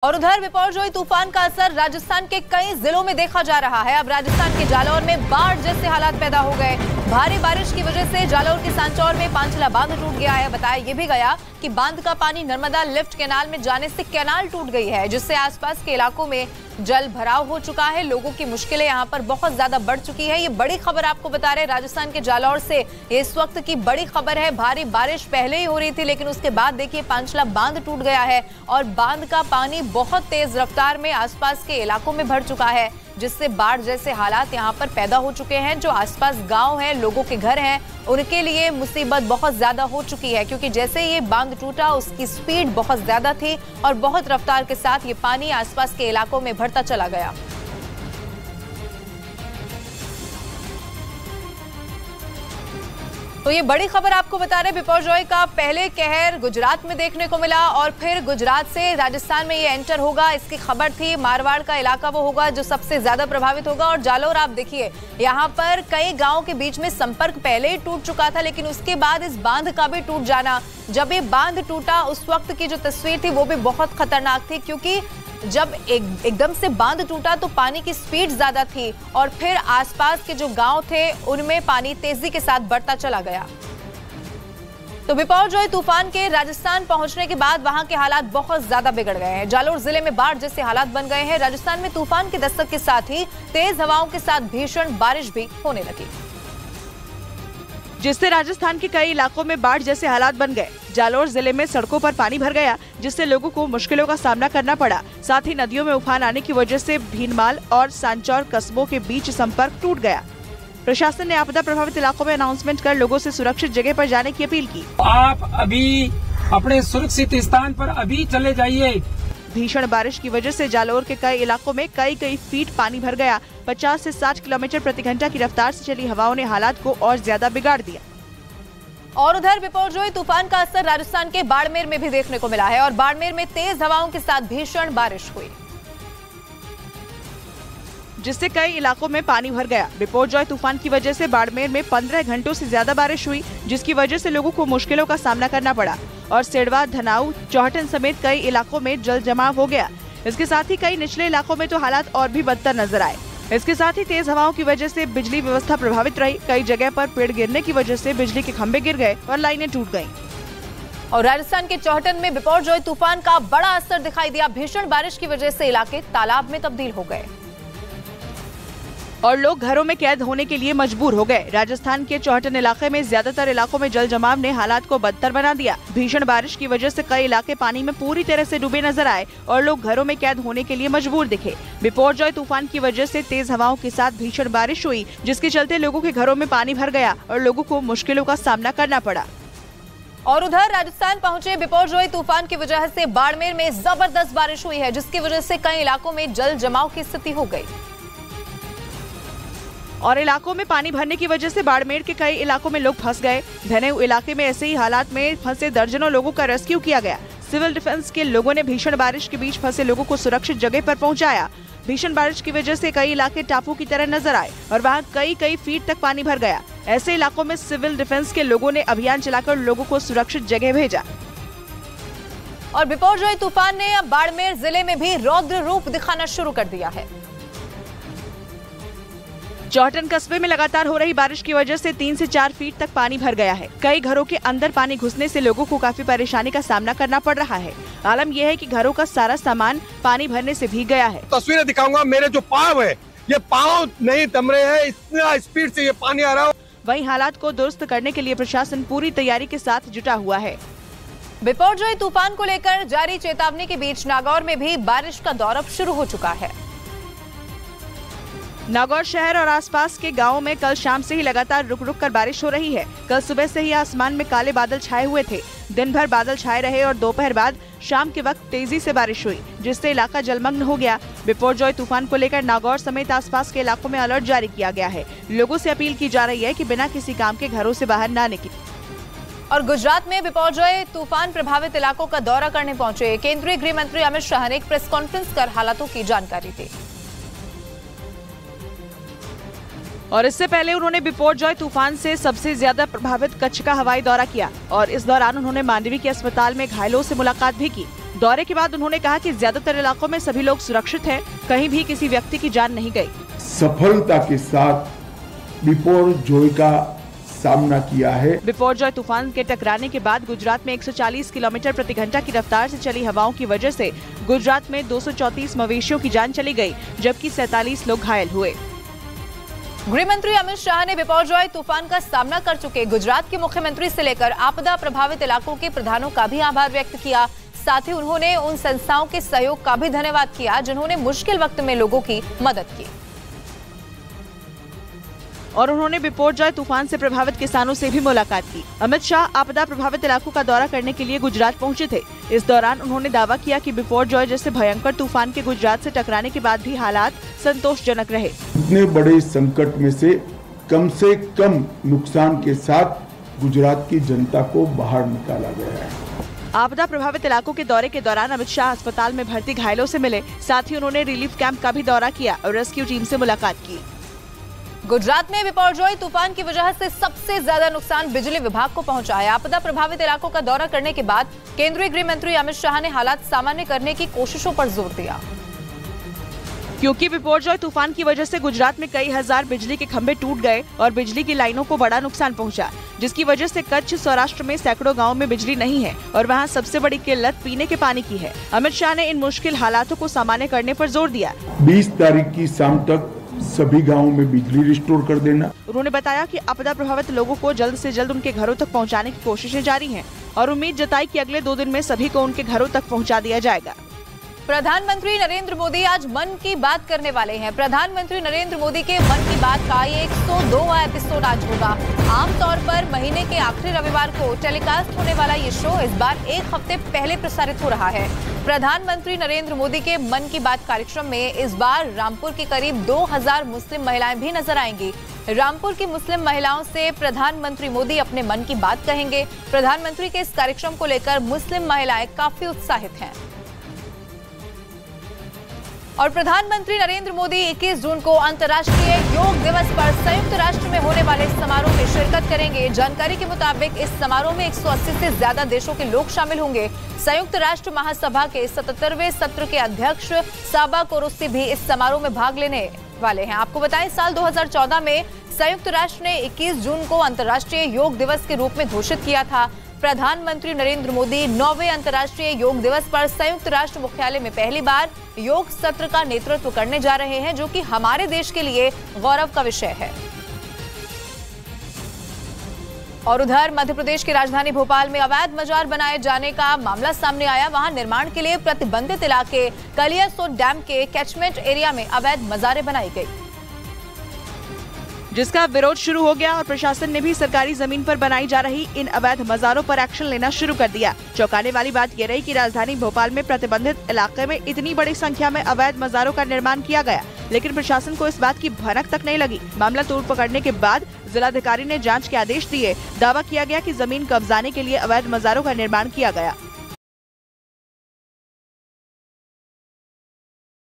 और उधर बिपरजॉय तूफान का असर राजस्थान के कई जिलों में देखा जा रहा है। अब राजस्थान के जालौर में बाढ़ जैसे हालात पैदा हो गए। भारी बारिश की वजह से जालौर के सांचौर में पांचला बांध टूट गया है। बताया ये भी गया कि बांध का पानी नर्मदा लिफ्ट कैनाल में जाने से कैनाल टूट गई है, जिससे आसपास के इलाकों में जल भराव हो चुका है। लोगों की मुश्किलें यहाँ पर बहुत ज्यादा बढ़ चुकी है। ये बड़ी खबर आपको बता रहे राजस्थान के जालौर से। ये इस वक्त की बड़ी खबर है। भारी बारिश पहले ही हो रही थी, लेकिन उसके बाद देखिए पांचला बांध टूट गया है और बांध का पानी बहुत तेज रफ्तार में आसपास के इलाकों में भर चुका है, जिससे बाढ़ जैसे हालात यहाँ पर पैदा हो चुके हैं। जो आसपास गांव हैं, लोगों के घर हैं, उनके लिए मुसीबत बहुत ज्यादा हो चुकी है, क्योंकि जैसे ये बांध टूटा उसकी स्पीड बहुत ज्यादा थी और बहुत रफ्तार के साथ ये पानी आसपास के इलाकों में भरता चला गया। तो ये बड़ी खबर आपको बता रहे बिपरजॉय का पहले कहर गुजरात में देखने को मिला और फिर गुजरात से राजस्थान में ये एंटर होगा। इसकी खबर थी। मारवाड़ का इलाका वो होगा जो सबसे ज्यादा प्रभावित होगा। और जालौर आप देखिए, यहाँ पर कई गांवों के बीच में संपर्क पहले ही टूट चुका था, लेकिन उसके बाद इस बांध का भी टूट जाना, जब ये बांध टूटा उस वक्त की जो तस्वीर थी वो भी बहुत खतरनाक थी, क्योंकि जब एकदम से बांध टूटा तो पानी की स्पीड ज्यादा थी और फिर आसपास के जो गांव थे उनमें पानी तेजी के साथ बढ़ता चला गया। तो बिपरजॉय तूफान के राजस्थान पहुंचने के बाद वहां के हालात बहुत ज्यादा बिगड़ गए हैं। जालौर जिले में बाढ़ जैसे हालात बन गए हैं। राजस्थान में तूफान की दस्तक के साथ ही तेज हवाओं के साथ भीषण बारिश भी होने लगी, जिससे राजस्थान के कई इलाकों में बाढ़ जैसे हालात बन गए। जालौर जिले में सड़कों पर पानी भर गया, जिससे लोगों को मुश्किलों का सामना करना पड़ा। साथ ही नदियों में उफान आने की वजह से भीनमाल और सांचौर कस्बों के बीच संपर्क टूट गया। प्रशासन ने आपदा प्रभावित इलाकों में अनाउंसमेंट कर लोगों से सुरक्षित जगह पर जाने की अपील की। आप अभी अपने सुरक्षित स्थान पर अभी चले जाइए। भीषण बारिश की वजह से जालौर के कई इलाकों में कई फीट पानी भर गया। 50 से 60 किलोमीटर प्रति घंटा की रफ्तार से चली हवाओं ने हालात को और ज्यादा बिगाड़ दिया। और उधर बिपरजॉय तूफान का असर राजस्थान के बाड़मेर में भी देखने को मिला है और बाड़मेर में तेज हवाओं के साथ भीषण बारिश हुई, जिससे कई इलाकों में पानी भर गया। बिपरजॉय तूफान की वजह से बाड़मेर में 15 घंटों से ज्यादा बारिश हुई, जिसकी वजह से लोगों को मुश्किलों का सामना करना पड़ा और सेड़वा, धनाऊ, चौहटन समेत कई इलाकों में जल जमाव हो गया। इसके साथ ही कई निचले इलाकों में तो हालात और भी बदतर नजर आए। इसके साथ ही तेज हवाओं की वजह से बिजली व्यवस्था प्रभावित रही। कई जगह पर पेड़ गिरने की वजह से बिजली के खंभे गिर गए और लाइनें टूट गईं। और राजस्थान के चौहटन में बिपरजॉय तूफान का बड़ा असर दिखाई दिया। भीषण बारिश की वजह से इलाके तालाब में तब्दील हो गए और लोग घरों में कैद होने के लिए मजबूर हो गए। राजस्थान के चौहटन इलाके में ज्यादातर इलाकों में जल जमाव ने हालात को बदतर बना दिया। भीषण बारिश की वजह से कई इलाके पानी में पूरी तरह से डूबे नजर आए और लोग घरों में कैद होने के लिए मजबूर दिखे। बिपरजॉय तूफान की वजह से तेज हवाओं के साथ भीषण बारिश हुई, जिसके चलते लोगों के घरों में पानी भर गया और लोगों को मुश्किलों का सामना करना पड़ा। और उधर राजस्थान पहुंचे बिपरजॉय तूफान की वजह से बाड़मेर में जबरदस्त बारिश हुई है, जिसकी वजह से कई इलाकों में जल जमाव की स्थिति हो गई और इलाकों में पानी भरने की वजह से बाड़मेर के कई इलाकों में लोग फंस गए। धनेऊ इलाके में ऐसे ही हालात में फंसे दर्जनों लोगों का रेस्क्यू किया गया। सिविल डिफेंस के लोगों ने भीषण बारिश के बीच फंसे लोगों को सुरक्षित जगह पर पहुंचाया। भीषण बारिश की वजह से कई इलाके टापू की तरह नजर आए और वहाँ कई फीट तक पानी भर गया। ऐसे इलाकों में सिविल डिफेंस के लोगों ने अभियान चलाकर लोगों को सुरक्षित जगह भेजा। और बिपरजॉय तूफान ने अब बाड़मेर जिले में भी रौद्र रूप दिखाना शुरू कर दिया है। चौहटन कस्बे में लगातार हो रही बारिश की वजह से 3 से 4 फीट तक पानी भर गया है। कई घरों के अंदर पानी घुसने से लोगों को काफी परेशानी का सामना करना पड़ रहा है। आलम यह है कि घरों का सारा सामान पानी भरने से भीग गया है। तस्वीरें दिखाऊंगा। मेरे जो पाँव है, ये पाँव नहीं थम रहे हैं, इतना स्पीड से ये पानी आ रहा है। वहीं हालात को दुरुस्त करने के लिए प्रशासन पूरी तैयारी के साथ जुटा हुआ है। बिपरजॉय तूफान को लेकर जारी चेतावनी के बीच नागौर में भी बारिश का दौर अब शुरू हो चुका है। नागौर शहर और आसपास के गांवों में कल शाम से ही लगातार रुक कर बारिश हो रही है। कल सुबह से ही आसमान में काले बादल छाए हुए थे। दिन भर बादल छाए रहे और दोपहर बाद शाम के वक्त तेजी से बारिश हुई, जिससे इलाका जलमग्न हो गया। बिपरजॉय तूफान को लेकर नागौर समेत आसपास के इलाकों में अलर्ट जारी किया गया है। लोगों से अपील की जा रही है कि बिना किसी काम के घरों से बाहर न निकलें। और गुजरात में बिपरजॉय तूफान प्रभावित इलाकों का दौरा करने पहुंचे केंद्रीय गृह मंत्री अमित शाह ने एक प्रेस कॉन्फ्रेंस कर हालातों की जानकारी दी और इससे पहले उन्होंने बिपरजॉय तूफान से सबसे ज्यादा प्रभावित कच्छ का हवाई दौरा किया और इस दौरान उन्होंने मांडवी के अस्पताल में घायलों से मुलाकात भी की। दौरे के बाद उन्होंने कहा कि ज्यादातर इलाकों में सभी लोग सुरक्षित हैं, कहीं भी किसी व्यक्ति की जान नहीं गई। सफलता के साथ बिपोरजॉय का सामना किया है। बिपोरजॉय तूफान के टकराने के बाद गुजरात में 140 किलोमीटर प्रति घंटा की रफ्तार से चली हवाओं की वजह से गुजरात में 234 मवेशियों की जान चली गई, जबकि 47 लोग घायल हुए। गृह मंत्री अमित शाह ने बिपोरजॉय तूफान का सामना कर चुके गुजरात के मुख्यमंत्री से लेकर आपदा प्रभावित इलाकों के प्रधानों का भी आभार व्यक्त किया। साथ ही उन्होंने उन संस्थाओं के सहयोग का भी धन्यवाद किया जिन्होंने मुश्किल वक्त में लोगों की मदद की। और उन्होंने बिपोरजॉय तूफान से प्रभावित किसानों से भी मुलाकात की। अमित शाह आपदा प्रभावित इलाकों का दौरा करने के लिए गुजरात पहुंचे थे। इस दौरान उन्होंने दावा किया कि बिपोरजॉय जैसे भयंकर तूफान के गुजरात से टकराने के बाद भी हालात संतोषजनक रहे। इतने बड़े संकट में से कम नुकसान के साथ गुजरात की जनता को बाहर निकाला गया है। आपदा प्रभावित इलाकों के दौरे के दौरान अमित शाह अस्पताल में भर्ती घायलों से मिले। साथ ही उन्होंने रिलीफ कैंप का भी दौरा किया और रेस्क्यू टीम से मुलाकात की। गुजरात में बिपोरजॉय तूफान की वजह से सबसे ज्यादा नुकसान बिजली विभाग को पहुंचा है। आपदा प्रभावित इलाकों का दौरा करने के बाद केंद्रीय गृह मंत्री अमित शाह ने हालात सामान्य करने की कोशिशों पर जोर दिया। क्योंकि बिपोरजॉय तूफान की वजह से गुजरात में कई हजार बिजली के खंभे टूट गए और बिजली की लाइनों को बड़ा नुकसान पहुंचा, जिसकी वजह से कच्छ सौराष्ट्र में सैकड़ों गांवों में बिजली नहीं है और वहां सबसे बड़ी किल्लत पीने के पानी की है। अमित शाह ने इन मुश्किल हालातों को सामान्य करने पर जोर दिया। 20 तारीख की शाम तक सभी गांवों में बिजली रिस्टोर कर देना। उन्होंने बताया कि आपदा प्रभावित लोगों को जल्द से जल्द उनके घरों तक पहुंचाने की कोशिशें जारी हैं और उम्मीद जताई कि अगले 2 दिन में सभी को उनके घरों तक पहुंचा दिया जाएगा। प्रधानमंत्री नरेंद्र मोदी आज मन की बात करने वाले हैं। प्रधानमंत्री नरेंद्र मोदी के मन की बात का ये 102वां एपिसोड आज होगा। आमतौर पर महीने के आखिरी रविवार को टेलीकास्ट होने वाला ये शो इस बार 1 हफ्ते पहले प्रसारित हो रहा है। प्रधानमंत्री नरेंद्र मोदी के मन की बात कार्यक्रम में इस बार रामपुर की करीब 2000 मुस्लिम महिलाएं भी नजर आएंगी। रामपुर की मुस्लिम महिलाओं से प्रधानमंत्री मोदी अपने मन की बात कहेंगे। प्रधानमंत्री के इस कार्यक्रम को लेकर मुस्लिम महिलाएं काफी उत्साहित हैं। और प्रधानमंत्री नरेंद्र मोदी 21 जून को अंतर्राष्ट्रीय योग दिवस पर संयुक्त राष्ट्र में होने वाले समारोह में शिरकत करेंगे। जानकारी के मुताबिक इस समारोह में 180 से ज्यादा देशों के लोग शामिल होंगे। संयुक्त राष्ट्र महासभा के 77वें सत्र के अध्यक्ष साबा कोरोस्सी भी इस समारोह में भाग लेने वाले हैं। आपको बताएं, साल 2014 में संयुक्त राष्ट्र ने 21 जून को अंतर्राष्ट्रीय योग दिवस के रूप में घोषित किया था। प्रधानमंत्री नरेंद्र मोदी 9वें अंतर्राष्ट्रीय योग दिवस पर संयुक्त राष्ट्र मुख्यालय में पहली बार योग सत्र का नेतृत्व करने जा रहे हैं, जो कि हमारे देश के लिए गौरव का विषय है। और उधर मध्य प्रदेश की राजधानी भोपाल में अवैध मजार बनाए जाने का मामला सामने आया। वहां निर्माण के लिए प्रतिबंधित इलाके कलियासोत डैम के कैचमेंट एरिया में अवैध मजारें बनाई गई, जिसका विरोध शुरू हो गया और प्रशासन ने भी सरकारी जमीन पर बनाई जा रही इन अवैध मजारों पर एक्शन लेना शुरू कर दिया। चौंकाने वाली बात यह रही कि राजधानी भोपाल में प्रतिबंधित इलाके में इतनी बड़ी संख्या में अवैध मजारों का निर्माण किया गया, लेकिन प्रशासन को इस बात की भनक तक नहीं लगी। मामला तोड़ पकड़ने के बाद जिलाधिकारी ने जांच के आदेश दिए। दावा किया गया कि जमीन कब्जाने के लिए अवैध मजारों का निर्माण किया गया।